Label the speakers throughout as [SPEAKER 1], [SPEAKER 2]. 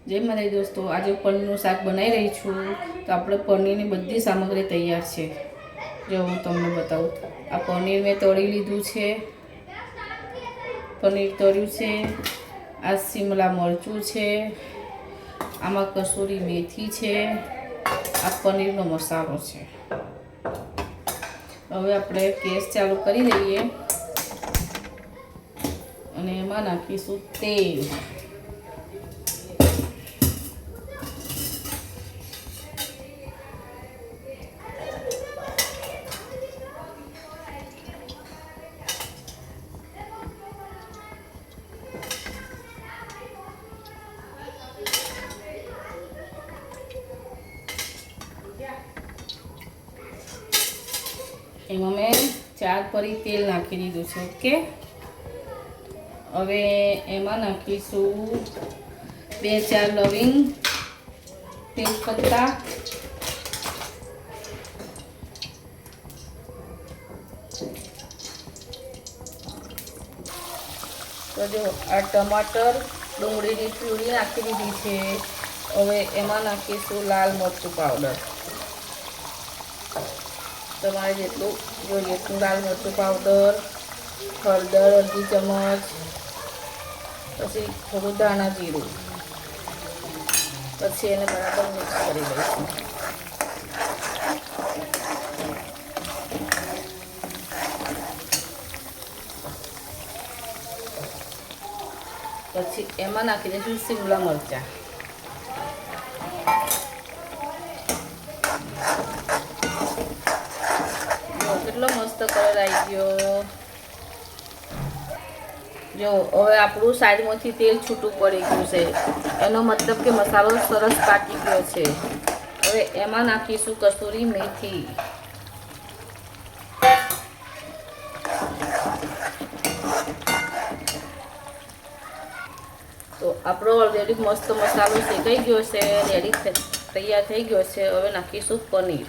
[SPEAKER 1] जय माता दोस्तों, आज पनीरનું શાક બનાવી રહી છું। तो આપણે પનીરની બધી સામગ્રી તૈયાર છે। જો હું તમને બતાવું, આ પનીર મેં તળી લીધું છે, પનીર તળ્યું છે। આ શિમલા મરચું છે, આમાં કસૂરી મેથી છે, આ પનીરનો મસાલો છે। હવે આપણે ગેસ ચાલુ કરી દઈએ અને એમાં નાખીશું તેલ। એમાં મેં 4 પરી તેલ નાખી દીધું છે। ઓકે, હવે એમાં નાખીશું 2-4 લવિંગ, તેજપત્તા, તો જો આ ટમાટર ડુંગળીની પ્યુરી નાખી દીધી છે। હવે એમાં નાખીશું લાલ મરચું પાવડર, તમારે જેટલું જોઈએ એટલું લાલ મરચું પાવડર, હળદર અડધી ચમચ, પછી થોડું ધાણા જીરું, પછી એને બરાબર મિક્સ કરી લઈશું। પછી એમાં નાખી દઈશું શિમલા મરચાં, કેટલો મસ્ત કલર આવી ગયો। જો હવે આપણું સાઈડમાંથી તેલ છૂટું પડી ગયું છે, એનો મતલબ કે મસાલો સરસ પાકી ગયો છે। હવે એમાં નાખીશું કસૂરી મેથી, તો આપણો ઓલરેડી મસ્ત મસાલો શેકાઈ ગયો છે, રેડી તૈયાર થઈ ગયો છે। હવે નાખીશું પનીર,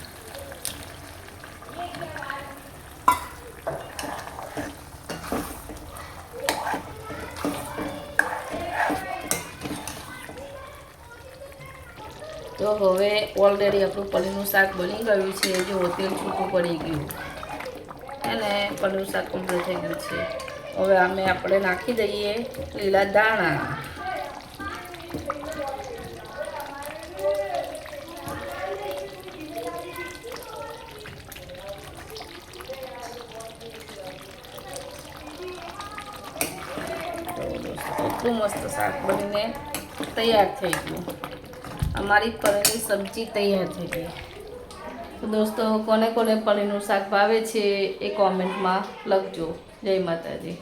[SPEAKER 1] તો હવે ઓલરેડી આપણું પનીરનું શાક બની ગયું છે। જો તેલ છૂટું પડી ગયું અને પનીરનું શાક કમ્પ્લીટ થઈ ગયું છે। હવે આમે આપણે નાખી દઈએ લીલા દાણા, એટલું મસ્ત શાક બનીને તૈયાર થઈ ગયું। અમારી પનીરની સબ્જી તૈયાર થઈ ગઈ। તો દોસ્તો, કોને કોને પનીરનું શાક ભાવે છે એ કોમેન્ટમાં લખજો। જય માતાજી।